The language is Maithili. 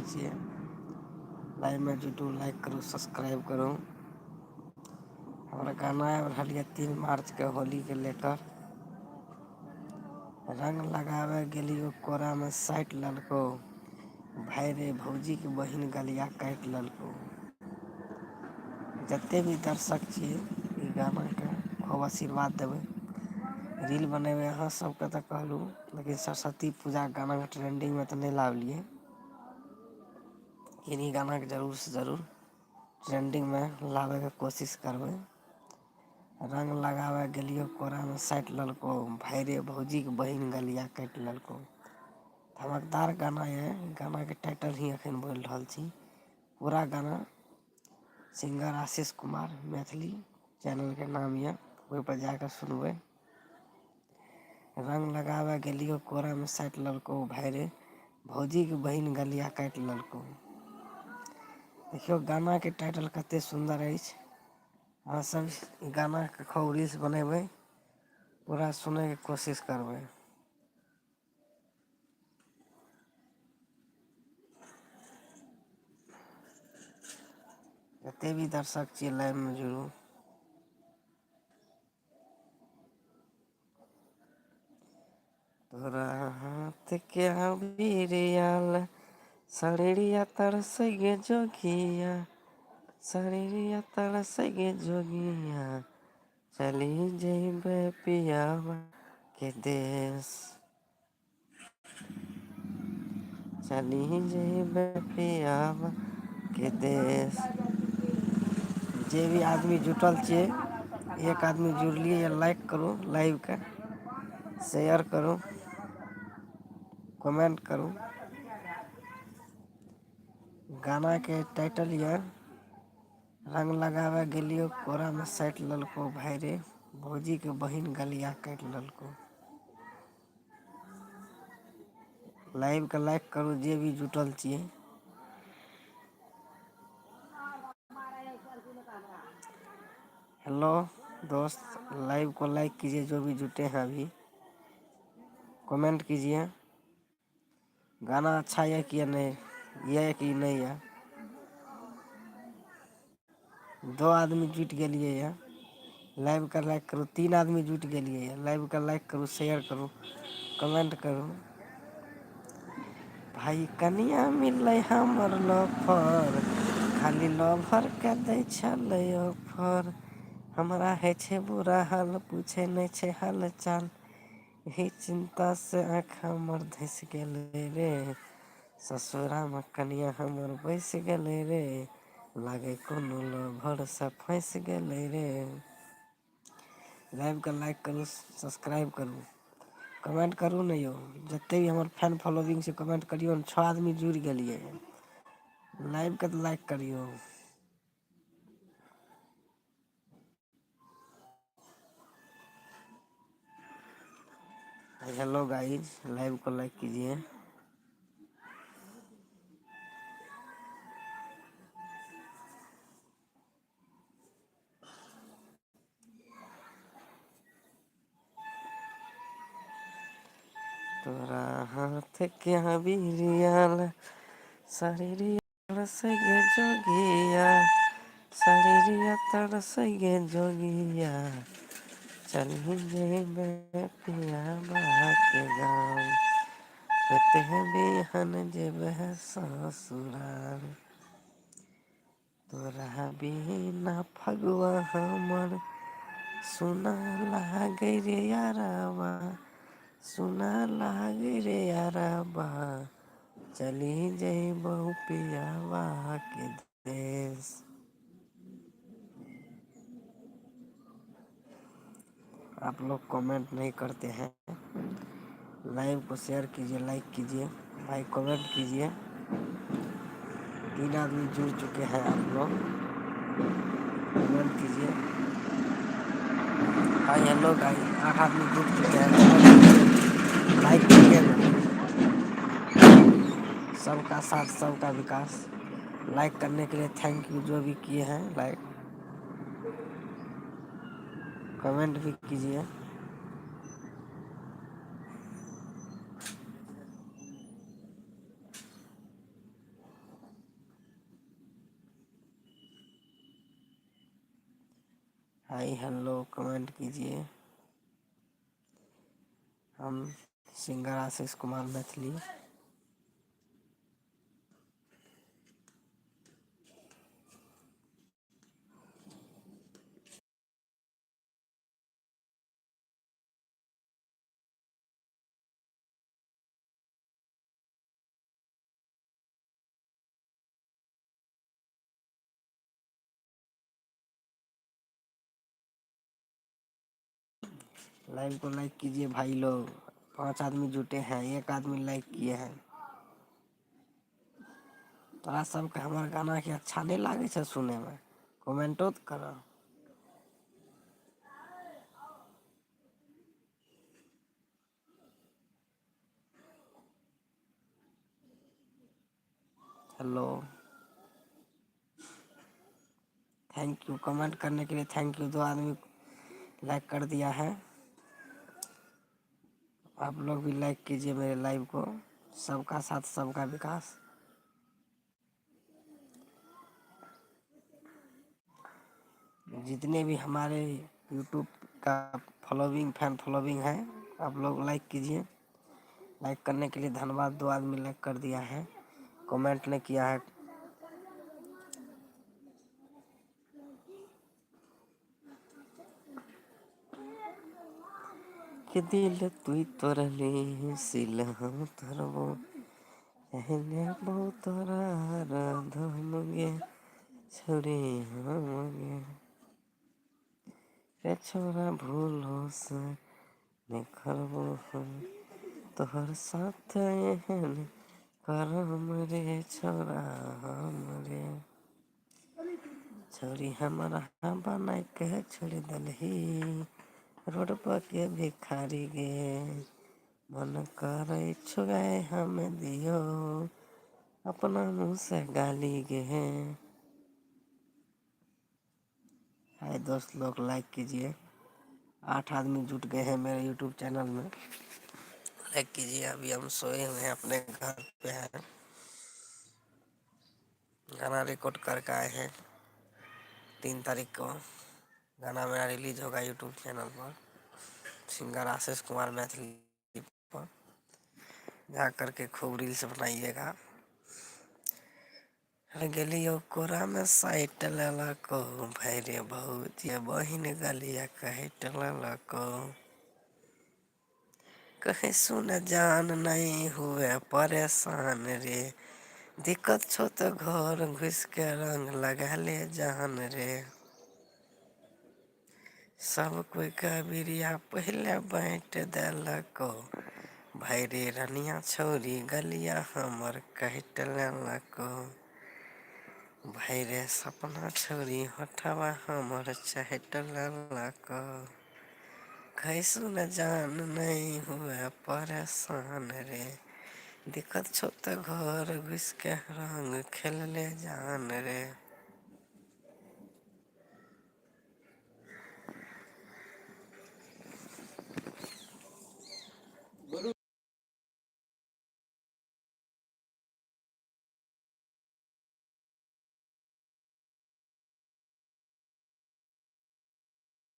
छियै। लाइव में जुटू, लाइक करू, सब्सक्राइब करू। हमारा गाना आबि रहल यऽ 3 मार्च के होली के लेकर। रंग लगावे गेलियो कोरा में साइट ललको, भाई रे भौजी के बहिन गलिया काटि लेलको। जते भी दर्शक छियै ई गाना के खूब आशीर्वाद देबै। रील बनेबै अहाँ सबके तऽ कहलहुँ, लेकिन सरस्वती पूजा गाना के ट्रेंडिंग में तऽ नहि लावलियै। इन्हीं गाना के जरूर से जरूर ट्रेंडिंग में लावे के कोशिश करबै। रंग लगावे गेलियो कोरा में साटि लेलको, भाई रे भौजी के बहिन गलिया काटि लेलको। धमकदार गाना ये, गाना के टाइटल ही अखन बोल रहल छी। पूरा गाना सिंगर आशीष कुमार मैथिली चैनल के नाम यऽ, ओहि पर जाकर सुनबै। रंग लगावे गेलियो कोरा में साटि लेलको, भाई रे भौजी के बहिन गलिया काटि लेलको। देखियौ गाना के टाइटल कते सुंदर अछि। अहाँ सब गाना के खूब रील्स बनेबै, पूरा सुनै के कोशिश करबै। जते भी दर्शक छियै लाइव में जुड़ू। तोरा हाथ के बीरिया शरीरिया तरसै गे जोगिया, शरीरिया तरसै गे जोगिया, चली जइबे पियावा के देश। चली जइबे पियावा के देश। जे भी आदमी जुटल छियै, एक आदमी जुड़लियै या लाइक करू लाइव के, शेयर करू, कमेंट करू। गाना के टाइटल यऽ रंग लगावे गेलियो कोरा में साटि लेलको, भाई रे भौजी के बहिन गलिया काटि लेलको। लाइव के लाइक करू जे भी जुटल छियै। हेलो दोस्त, लाइव को लाइक कीजिए जो भी जुटे हैं अभी। कमेंट कीजिए गाना अच्छा है कि नहीं, ये कि नहीं है। 2 आदमी जुट गेलिए है, लाइव का लाइक करू। 3 आदमी जुट गेलिए है, लाइव का लाइक करू, शेयर करू, कमेंट करू। भाई कनिया मिललै हमर लफर, खाली लवर के दै छलै ऑफर। हमरा है छै बुरा हाल, पूछे नहीं छै हाल चाल, यही चिंता से आँख हमर धस गेलै रे। ससुरा में कनिया हमर बैस गेलै रे, लागे कोनो लभर से फंस गेलै रे। लाइव के लाइक करू, सब्सक्राइब करू, कमेंट करू ने यौ। जते भी हमर फैन फॉलोविंग छै कमेंट करियौ ने। 6 आदमी जुड़ि गेलियै, लाइव के तऽ लाइक करियौ। हेलो गाइज, लाइव को लाइक कीजिए। तोरा हाथ के बीरिया शरीरिया तरसै गे जोगिया, शरीरिया तरसै गे जोगिया, चली जइबे पियावा के गाँव, होते बिहान जेबे ससुराल। तोरा बिना फगुआ हमर सुना लागे रे यारबा, सुना लागे रे यारबा, चली जइबो पियावा के देश। आप लोग कमेंट नहीं करते हैं। लाइव को शेयर कीजिए, लाइक कीजिए, भाई कमेंट कीजिए। 3 आदमी जुड़ चुके हैं आप लोग, कमेंट कीजिए। हाय हेलो गाइस, 8 आदमी जुड़ चुके हैं, लाइक कीजिएगा। सबका साथ सबका विकास। लाइक करने के लिए थैंक यू, जो भी किए हैं लाइक। कमेंट भी कीजिए। हाय हेलो कमेंट कीजिए। हम सिंगर आशीष कुमार मैथिली। लाइव को लाइक कीजिए भाई लोग। 5 आदमी जुटे हैं, 1 आदमी लाइक किए हैं। तोरा सबके हमार गाना के अच्छा नहीं लागे छै सुने में? कमेंटो तो करो। हेलो, थैंक यू कमेंट करने के लिए, थैंक यू। 2 आदमी लाइक कर दिया है। आप लोग भी लाइक कीजिए मेरे लाइव को। सबका साथ सबका विकास। जितने भी हमारे यूट्यूब का फॉलोइंग फैन फॉलोइंग है, आप लोग लाइक कीजिए। लाइक करने के लिए धन्यवाद। 2 आदमी लाइक कर दिया है, कमेंट नहीं किया है। कि दिल तुई तोरली सिल हम तोरबो कहने बहु तोरा राधमगे छोरी हमगे रे छोरा भूलो से निखरबो हम तोहर साथ एहन करम रे छोरा हमरे छोरी हमरा बना के छोड़ दलही रोड पर के भिखारी गे मन करे छुए हमें दियो अपना मुँह से गाली गे। हाय दोस्त लोग लाइक कीजिए। 8 आदमी जुट गए हैं मेरे यूट्यूब चैनल में। लाइक कीजिए। अभी हम सोए हुए हैं, अपने घर पे हैं। गाना रिकॉर्ड करके आए हैं। 3 तारीख को गाना मेरा रिलीज होगा यूट्यूब चैनल पर, सिंगर आशीष कुमार मैथिली पर। जा करके खूब रील्स बनाइएगा। गेलियो कोरा में साइट ललको भैरे भौजी बहिन गलिया कहट ललको कहीं सुन जान नहीं हुए परेशान रे दिक्कत छो तो घर घुस के रंग लगा ले जान रे सब कोई कबिरिया पहले बैठ दिलको भैरे रनिया छोरी गलिया हमर कहट ललको भैरे सपना छोरी हटवा हमर चहट ललको कैसू न जान नहीं हुए परेशान रे दिक्कत छो तो घर घुस के रंग खेल ले जान रे।